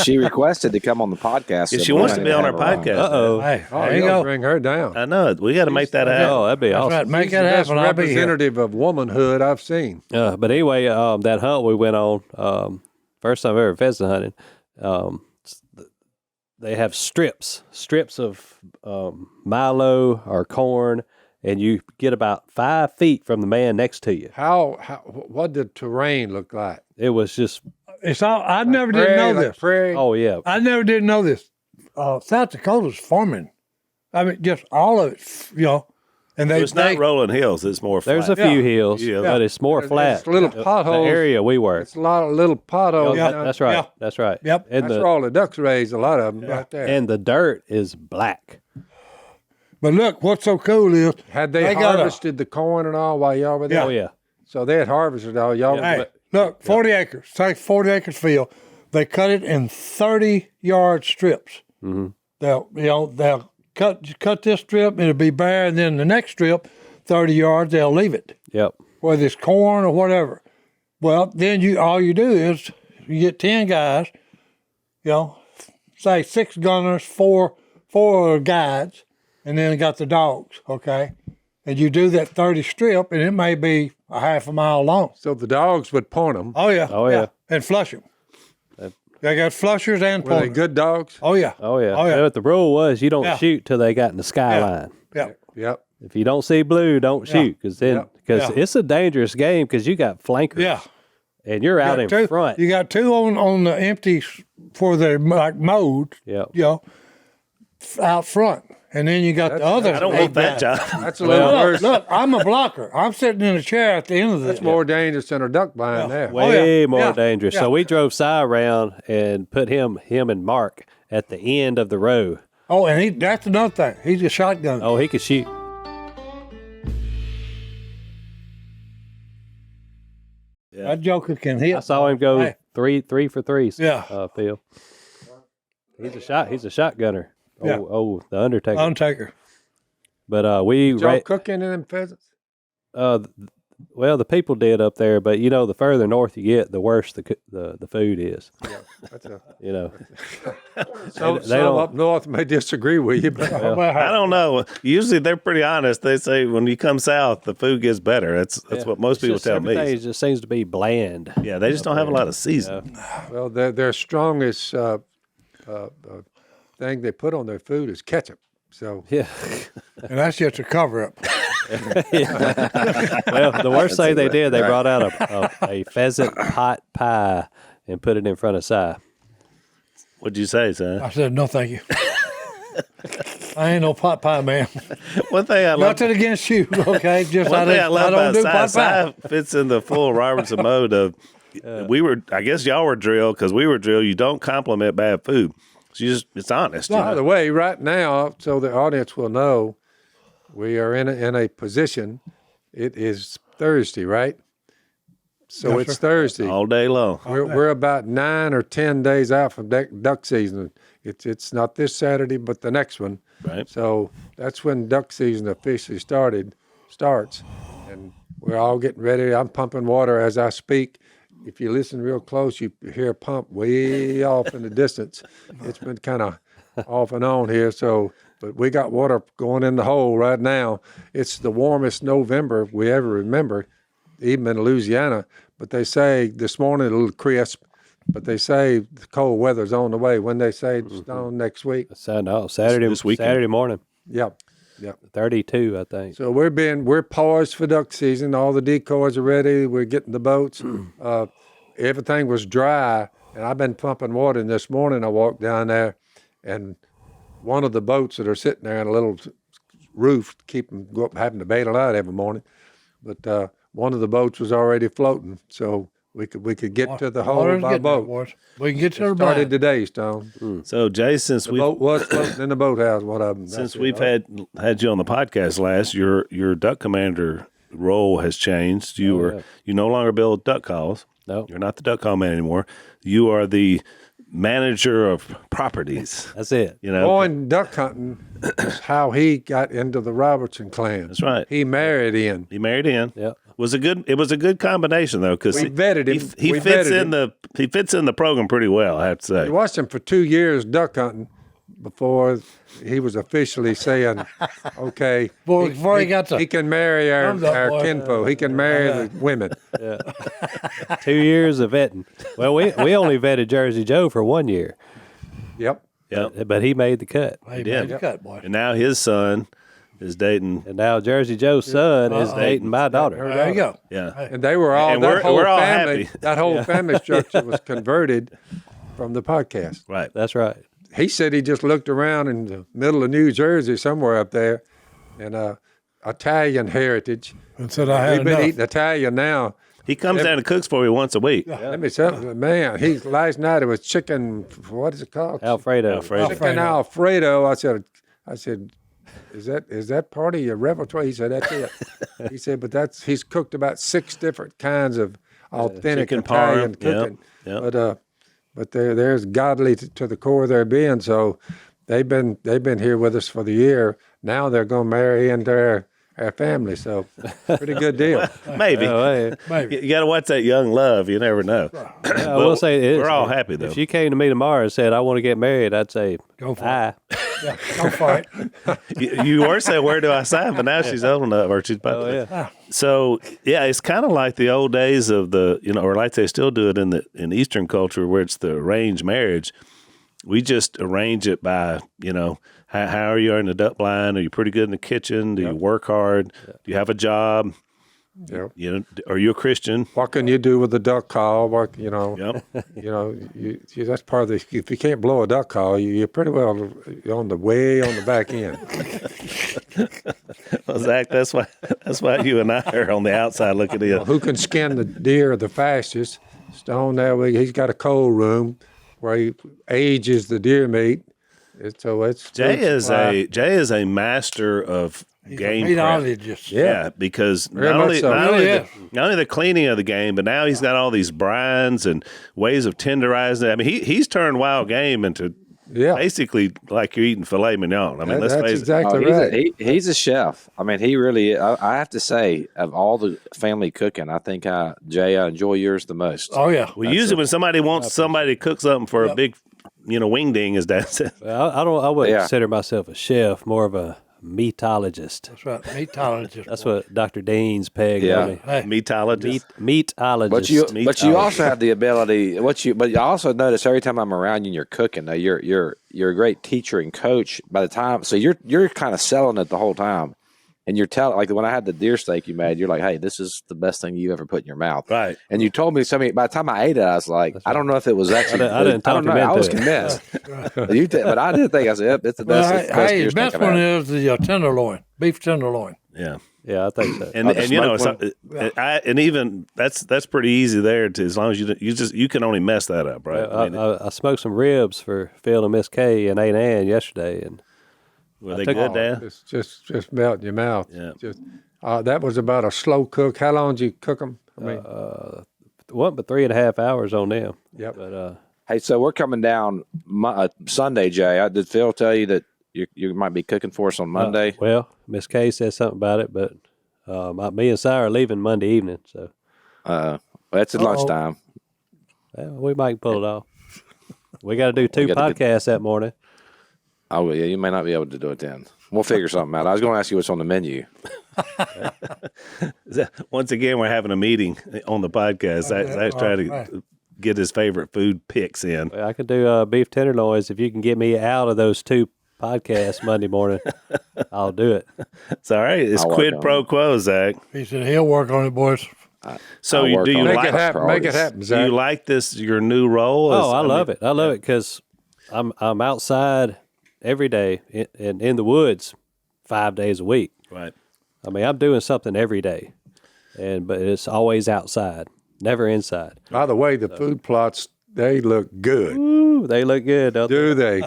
She requested to come on the podcast. Yeah, so she we wants to might be on our have her on. podcast. Uh-oh. Hey, Oh, there you you gotta go. bring her down. I know it. We got to make that happen. Oh, that'd be That's awesome. right. Make She's it the best happen. I'll be here. representative of womanhood I've seen. But anyway, that hunt we went on, first time ever pheasant hunting. They have strips of milo or corn, and you get about 5 feet from the man next to you. What did terrain look like? It was just, It's all. I never did know Like this. prairie? oh yeah, I never did know this. South Dakota's farming. I mean, just all of it, And So they, it's not rolling hills. It's more flat. there's a few hills, Yeah. but it's more flat. It's little The potholes. area we were. It's a lot of little potholes. Yeah. down- That's right. Yeah. That's right. Yep. And That's the where all the ducks raised, a lot of them right there. and the dirt is black. But look, what's so cool is Had they got a- harvested the corn and all while y'all were there? Oh yeah. So they had harvested all. Y'all Hey, were, look, 40 acres. Take 40 acres field. They cut it in 30-yard strips. Mm-hmm. They'll cut this strip and it'll be bare, and then the next strip, 30 yards, they'll leave it, Yep. whether it's corn or whatever. Well, then all you do is you get 10 guys, say 6 gunners, four guides, and then you got the dogs, okay? And you do that 30 strip, and it may be a half a mile long. so the dogs would point them. Oh, yeah. Oh, yeah. And flush them. They got flushers and Were they pointers. good dogs? Oh, yeah. Oh yeah. Oh, yeah. But the rule was you don't Yeah. shoot till they got in the skyline. Yeah. Yep. If you don't see blue, don't shoot because Yeah. it's a dangerous game because you got flankers. Yeah. And you're out in Two- front. You got 2 on the empty for the mowed, Yep. out front. And then you got the other. I don't 8 want that guys. job. That's a little worse. Look, I'm a blocker. I'm sitting in a chair at the end of That's this. more dangerous than a duck blind there. Way more Yeah. dangerous. Yeah. So we drove Si around and put him and Mark at the end of the row. Oh, and that's another thing. He's a shotgun. Oh, he could shoot. That joker can hit. I saw him go Hey. three for three. Yeah. Phil. He's a shotgunner. Yeah. The Undertaker. Undertaker. But we Did y'all cook any of them pheasants? well, the people did up there, but the further north you get, the worse the food is. That's a, They some don't- up north may disagree with you, but I don't know. Usually they're pretty honest. They say when you come south, the food gets better. That's what most people tell me. Everything just seems to be bland. Yeah, they just don't have a lot of season. well, their strongest thing they put on their food is ketchup. So Yeah. And that's just a cover up. Well, the worst thing they did, they brought out a pheasant pot pie and put it in front of Si. What'd you say, son? I said, no, thank you. I ain't no pot pie man. One thing I love. Nothing against you, okay? Just One thing I love don't do about pot Si, pie. Si fits in the full Robertson mode of I guess y'all were drilled because we were drilled. You don't compliment bad food. It's honest. by the way, right now, so the audience will know, we are in a position. It is Thursday, right? So Yes, it's sir. Thursday. All day long. We're about 9 or 10 days out from duck season. It's not this Saturday, but the next one. Right. So that's when duck season officially starts, and we're all getting ready. I'm pumping water as I speak. if you listen real close, you hear a pump way off in the distance. It's been kind of off and on here, but we got water going in the hole right now. It's the warmest November we ever remember, even in Louisiana. But they say this morning a little crisp, but they say the cold weather's on the way. When they say it's on next week. Saturday This weekend. Saturday morning, Yep. 32, I think. So we're poised for duck season. All the decoys are ready. We're getting the boats. Everything was dry, and I've been pumping water. And this morning I walked down there, and one of the boats that are sitting there on a little roof keep them go up having to bail it out every morning. But one of the boats was already floating, so we could get to the hole Water's by getting there, boat. boys. We can get to It the started blind. today, Stone. So Jay, since The we boat was floating in the boathouse. One of them. since we've had you on the podcast last, your duck commander role has changed. You no longer build duck calls. No. You're not the duck call man anymore. You are the manager of properties. That's it. You know, Going duck hunting is how he got into the Robertson clan. That's right. He married in. he married in. Yeah. It was a good combination though, because We vetted him. He We fits vetted in him. he fits in the program pretty well, I have to We say. watched him for 2 years duck hunting before he was officially saying, okay, Before he got to he can marry Thumbs up, our boy. kinfolk. He can marry the women. 2 years of vetting. Well, we only vetted Jersey Joe for 1 year, Yep. Yep. but he made the cut. Hey, did. man, you cut, boy. And now his son is dating. And now Jersey Joe's son is dating my daughter. There you go. Yeah. And they were all, And that whole we're all family, happy. that whole family structure was converted from the podcast. Right. That's right. He said he just looked around in the middle of New Jersey, somewhere up there, and Italian heritage. And said I had We've been enough. eating Italian now. He comes down and cooks for you once a week. Let me tell you, man, last night it was chicken, what is it called? Alfredo. Chicken Alfredo. I said, is that part of your repertoire? He said, that's it. He said, but he's cooked about 6 different kinds of authentic chicken Italian parm, yep, cooking. yep. But there's godly to the core of their being. So they've been here with us for the year. Now they're going to marry into our family. So pretty good deal. Maybe. Oh, hey. Maybe. You got to watch that young love. You never know. I will say this. We're all happy, though. If she came to me tomorrow and said, I want to get married, I'd say, Go for aye. Yeah, go for it. You were saying, where do I sign? But now she's old enough, or she's about to. Yeah. So, yeah, it's kind of like the old days of or like they still do it in Eastern culture where it's the arranged marriage. We just arrange it by, how are you in the duck blind? Are you pretty good in the kitchen? Do you work hard? Do you have a job? Yep. Are you a Christian? What can you do with a duck call? Yep. That's part of the. If you can't blow a duck call, you're pretty well on the back end. Well, Zach, that's why you and I are on the outside looking in. Who can skin the deer the fastest? Stone there. He's got a cold room where he ages the deer meat. Jay is a master of game prep. Meteorologist. Yeah, because Very not much only, so. not, only Yeah. the, not only the cleaning of the game, but now he's got all these brines and ways of tenderizing it. I mean, he's turned wild game into basically like you're eating filet mignon. I mean, let's that's face it. exactly he's right. he's a chef. I mean, he really. I have to say, of all the family cooking, I think Jay, I enjoy yours the most. Oh, yeah. Well, usually when somebody wants somebody to cook something for a big, wing ding, as Dad said. Well, I wouldn't Yeah. consider myself a chef, more of a meatologist. That's right. Meteorologist. That's what Dr. Dean's pegged Yeah. on me. Hey, Meatologist. Meatologist. But you also have the ability. But you also notice every time I'm around you and you're cooking. Now you're a great teacher and coach. By the time, so you're kind of selling it the whole time, and you're telling, like when I had the deer steak you made, you're like, hey, this is the best thing you ever put in your mouth. Right. And you told me something. By the time I ate it, I was like, I don't know if it was actually. I didn't talk don't him know. I into was it. convinced. But I did think, I said, yep, it's the well, best. hey, deer the best steak I've one had. is the tenderloin, beef tenderloin. Yeah. Yeah, I think so. And the and you know, smoked and even that's pretty easy there. To as long as you can only mess that up, right? I mean, I smoked some ribs for Phil and Miss Kay and Aunt Ann yesterday, and were they took- good, Dad? It's just melt in your mouth. Yeah. That was about a slow cook. How long did you cook them? I mean, wasn't but 3.5 hours on them. Yep. But Hey, so we're coming down Sunday, Jay. Did Phil tell you that you might be cooking for us on Monday? well, Miss Kay said something about it, but me and Si are leaving Monday evening, so That's at lunchtime. Well, we might pull it off. We got to do 2 gotta podcasts that morning. Oh, yeah, you may not be able to do it then. We'll figure something out. I was going to ask you what's on the menu. Once again, we're having a meeting on the podcast. Zach's trying to get his favorite food picks in. I can do beef tenderloins if you can get me out of those 2 podcasts Monday morning. I'll do it. It's all right. It's I'll quid work pro on quo, Zach. He said he'll work on it, boys. So I'll work do you on it. Make like it happen. Make it priorities. happen, do Zach. you like this your new role? Oh, I love it. I love it because I'm outside every day in the woods 5 days a week. Right. I mean, I'm doing something every day, but it's always outside, never inside. By the way, the food plots, they look good. Ooh, they look good, don't they? Do they?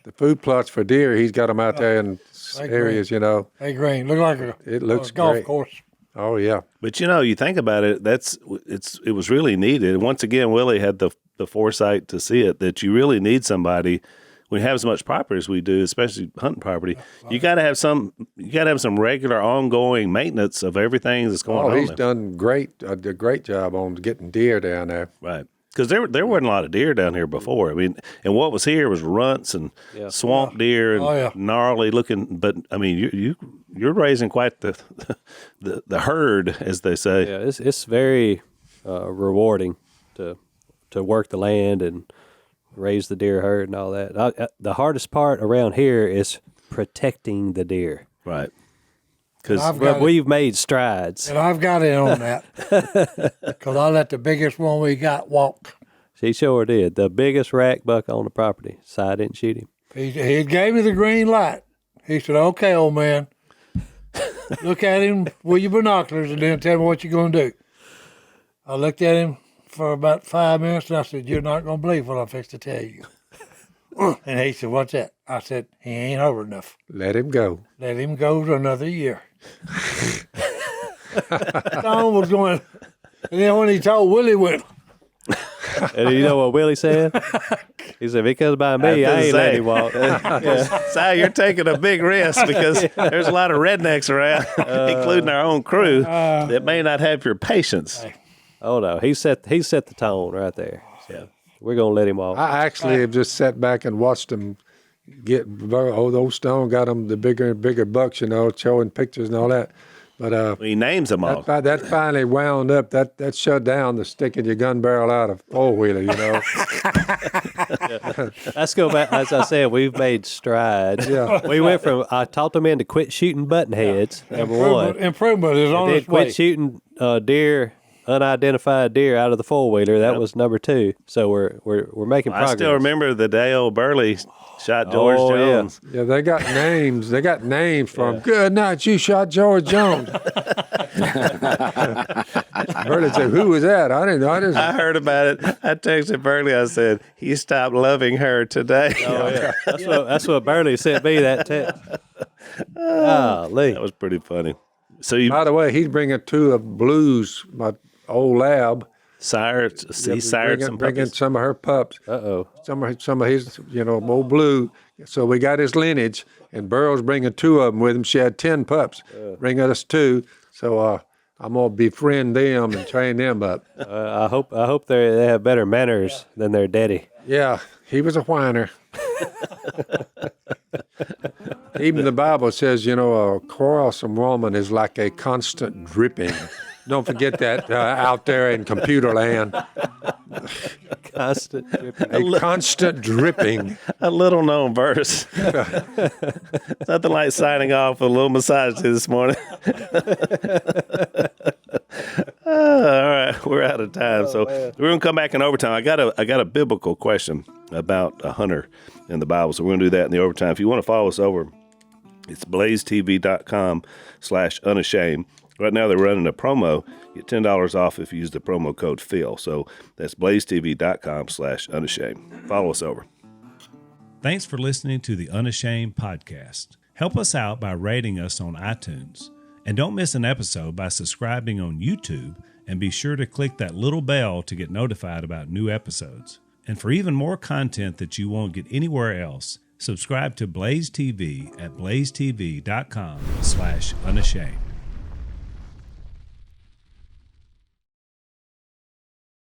The food plots for deer, he's got them out there in areas, you know. Hey, Green, look like It looks golf great. course. Oh, yeah. But you think about it, it was really needed. Once again, Willie had the foresight to see it that you really need somebody when you have as much property as we do, especially hunting property. You got to have some regular ongoing maintenance of everything that's going on. He's there. done a great job on getting deer down there. Right. Because there wasn't a lot of deer down here before. I mean, and what was here was runts and swamp deer and gnarly looking. But I mean, you're raising quite the herd, as they say. Yeah, it's very rewarding to work the land and raise the deer herd and all that. The hardest part around here is protecting the deer. Right. But we've made strides. And I've got in on that because I let the biggest one we got walk. She sure did. The biggest rack buck on the property. So I didn't shoot him. He gave me the green light. He said, "Okay, old man, look at him with your binoculars and then tell me what you're going to do." I looked at him for about 5 minutes and I said, "You're not going to believe what I'm fixed to tell you." And he said, "What's that?" I said, "He ain't old enough. Let him go. Let him go to another year." Tom was going, and then when he told Willie went, And you know what Willie said? He said, "If he comes by me, I ain't letting him walk." Si, you're taking a big risk because there's a lot of rednecks around, including our own crew, that may not have your patience. Oh no, he set the tone right there. So we're gonna let him walk. I actually have just sat back and watched them get. Those Stone got them the bigger and bigger bucks, you know, showing pictures and all that. But He names them all. that finally wound up. That shut down the sticking your gun barrel out of four-wheeler, you know. Let's go back. As I said, we've made strides. Yeah. We went from I talked them into quit shooting button heads. Number one. improvement is on Then its way. quit shooting deer, unidentified deer out of the four-wheeler. That was number 2. So we're making progress. I still remember the day old Burley shot George Jones. Yeah, they got names. They got names from. Good night, you shot George Jones. Burley said, "Who was that?" I didn't know. I heard about it. I texted Burley. I said, "He stopped loving her today." Oh yeah, that's what Burley sent me that text. Golly. That was pretty funny. So you By the way, he's bringing 2 of Blue's, my old lab. he sired some bringing puppies. some of her pups. Uh-oh. Some of his, old Blue. So we got his lineage, and Burl's bringing 2 of them with him. She had 10 pups. Bring us 2. So I'm gonna befriend them and train them up. I hope they have better manners than their daddy. Yeah, he was a whiner. Even the Bible says, a quarrelsome woman is like a constant dripping. Don't forget that out there in computer land. Constant dripping. A constant dripping. A little known verse. Nothing like signing off with a little massage this morning. All right, we're out of time, so we're gonna come back in overtime. I got a biblical question about a hunter in the Bible, so we're gonna do that in the overtime. If you want to follow us over, it's blazetv.com/unashamed. Right now they're running a promo. You get $10 off if you use the promo code Phil. So that's blazetv.com/unashamed. Follow us over. Thanks for listening to the Unashamed podcast. Help us out by rating us on iTunes. And don't miss an episode by subscribing on YouTube, and be sure to click that little bell to get notified about new episodes. And for even more content that you won't get anywhere else, subscribe to Blaze TV at blazetv.com/unashamed.